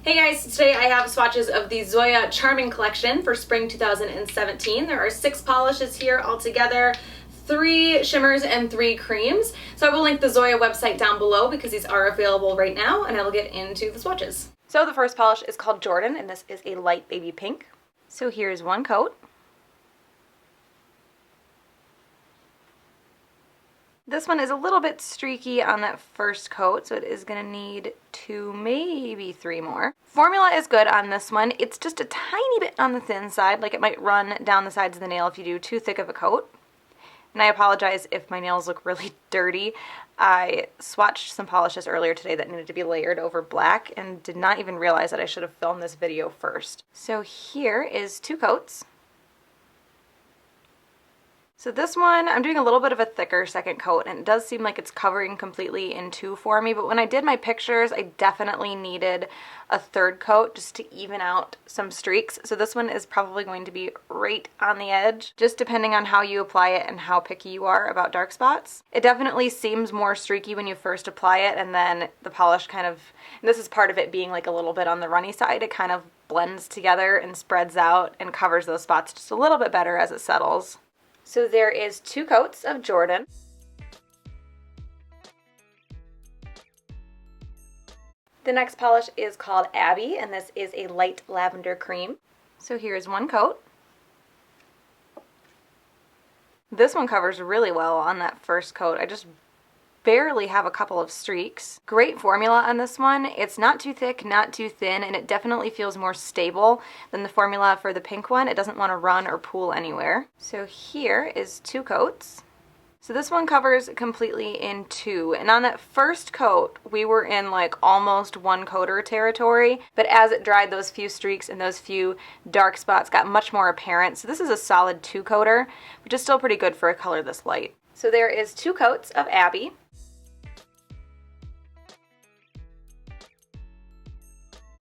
Hey guys, today I have swatches of the Zoya Charming collection for spring 2017. There are 6 polishes here altogether, 3 shimmers and 3 creams. So I will link the Zoya website down below because these are available right now, and I will get into the swatches. So the first polish is called Jordan, and this is a light baby pink. So here's one coat. This one is a little bit streaky on that first coat, so it is going to need 2, maybe 3 more. Formula is good on this one. It's just a tiny bit on the thin side, like it might run down the sides of the nail if you do too thick of a coat. And I apologize if my nails look really dirty. I swatched some polishes earlier today that needed to be layered over black and did not even realize that I should have filmed this video first. So here is 2 coats. So this one, I'm doing a little bit of a thicker second coat, and it does seem like it's covering completely in 2 for me, but when I did my pictures, I definitely needed a 3rd coat just to even out some streaks. So this one is probably going to be right on the edge, just depending on how you apply it and how picky you are about dark spots. It definitely seems more streaky when you first apply it, and then the polish kind of, and this is part of it being like a little bit on the runny side, it kind of blends together and spreads out and covers those spots just a little bit better as it settles. So there is 2 coats of Jordan. The next polish is called Abby, and this is a light lavender cream. So here's 1 coat. This one covers really well on that first coat. I just barely have a couple of streaks. Great formula on this one. It's not too thick, not too thin, and it definitely feels more stable than the formula for the pink one. It doesn't want to run or pool anywhere. So here is 2 coats. So this one covers completely in 2, and on that first coat we were in like almost 1 coater territory, but as it dried, those few streaks and those few dark spots got much more apparent. So this is a solid 2 coater, which is still pretty good for a color this light. So there is 2 coats of Abby.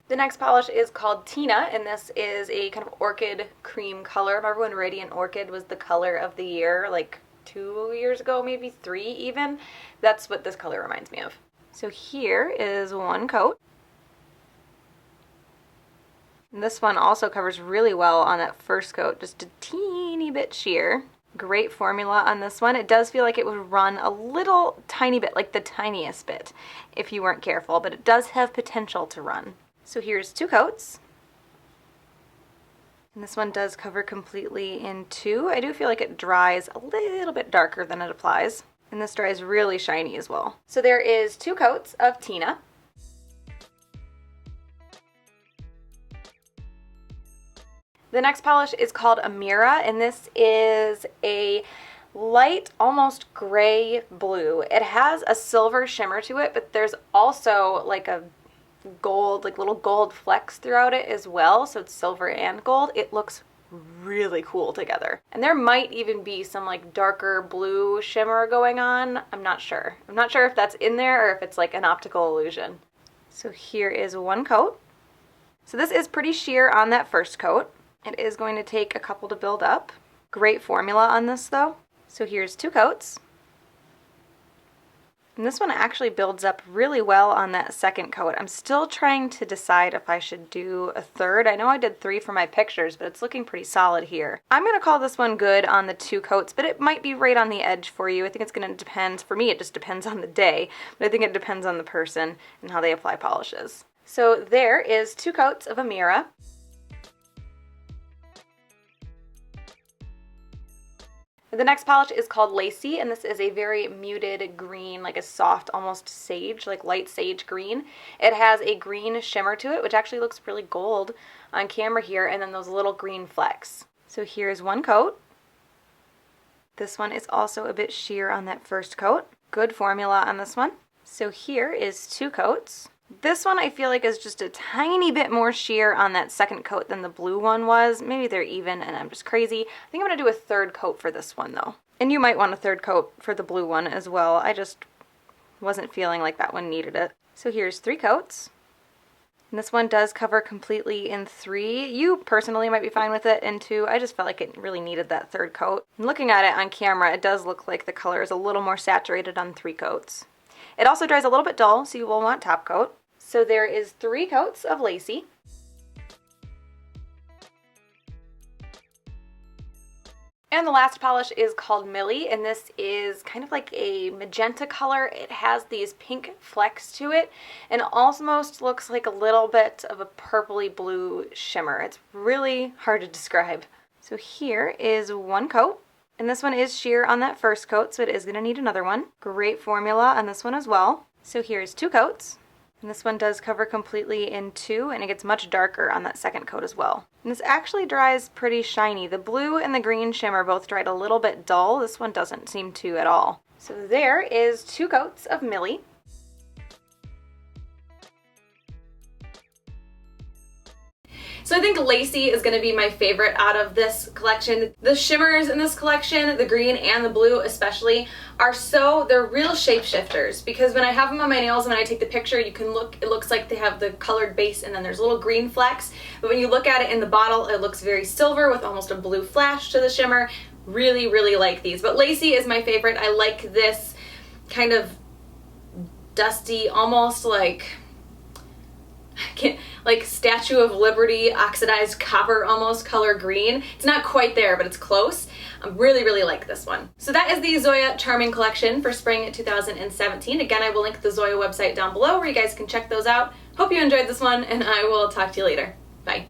The next polish is called Tina, and this is a kind of orchid cream color. Remember when Radiant Orchid was the color of the year, like 2 years ago, maybe 3 even? That's what this color reminds me of. So here is 1 coat. And this one also covers really well on that first coat, just a teeny bit sheer. Great formula on this one. It does feel like it would run a little tiny bit, like the tiniest bit, if you weren't careful, but it does have potential to run. So here's 2 coats, and this one does cover completely in 2. I do feel like it dries a little bit darker than it applies, and this dries really shiny as well. So there is 2 coats of Tina. The next polish is called Amira, and this is a light, almost gray blue. It has a silver shimmer to it, but there's also like a gold, like little gold flecks throughout it as well, so it's silver and gold. It looks really cool together. And there might even be some like darker blue shimmer going on. I'm not sure. I'm not sure if that's in there or if it's like an optical illusion. So here is 1 coat. So this is pretty sheer on that first coat. It is going to take a couple to build up. Great formula on this though. So here's 2 coats. And this one actually builds up really well on that second coat. I'm still trying to decide if I should do a 3rd. I know I did 3 for my pictures, but it's looking pretty solid here. I'm going to call this one good on the 2 coats, but it might be right on the edge for you. I think it's going to depend. For me, it just depends on the day, but I think it depends on the person and how they apply polishes. So there is 2 coats of Amira. The next polish is called Lacey, and this is a very muted green, like a soft, almost sage, like light sage green. It has a green shimmer to it, which actually looks really gold on camera here, and then those little green flecks. So here's 1 coat. This one is also a bit sheer on that first coat. Good formula on this one. So here is 2 coats. This one I feel like is just a tiny bit more sheer on that second coat than the blue one was. Maybe they're even and I'm just crazy. I think I'm going to do a 3rd coat for this one though. And you might want a 3rd coat for the blue one as well. I just wasn't feeling like that one needed it. So here's 3 coats. And this one does cover completely in 3. You personally might be fine with it in 2. I just felt like it really needed that 3rd coat. And looking at it on camera, it does look like the color is a little more saturated on 3 coats. It also dries a little bit dull, so you will want top coat. So there is 3 coats of Lacey. And the last polish is called Millie, and this is kind of like a magenta color. It has these pink flecks to it and almost looks like a little bit of a purpley blue shimmer. It's really hard to describe. So here is 1 coat, and this one is sheer on that first coat, so it is going to need another one. Great formula on this one as well. So here's 2 coats. And this one does cover completely in 2, and it gets much darker on that second coat as well. And this actually dries pretty shiny. The blue and the green shimmer both dried a little bit dull. This one doesn't seem to at all. So there is 2 coats of Millie. So I think Lacey is going to be my favorite out of this collection. The shimmers in this collection, the green and the blue especially, they're real shapeshifters, because when I have them on my nails and when I take the picture, it looks like they have the colored base and then there's little green flecks. But when you look at it in the bottle, it looks very silver with almost a blue flash to the shimmer. Really, really like these. But Lacey is my favorite. I like this kind of dusty, almost like Statue of Liberty, oxidized copper almost color green. It's not quite there, but it's close. I really, really like this one. So that is the Zoya Charming collection for spring 2017. Again, I will link the Zoya website down below where you guys can check those out. Hope you enjoyed this one, and I will talk to you later. Bye.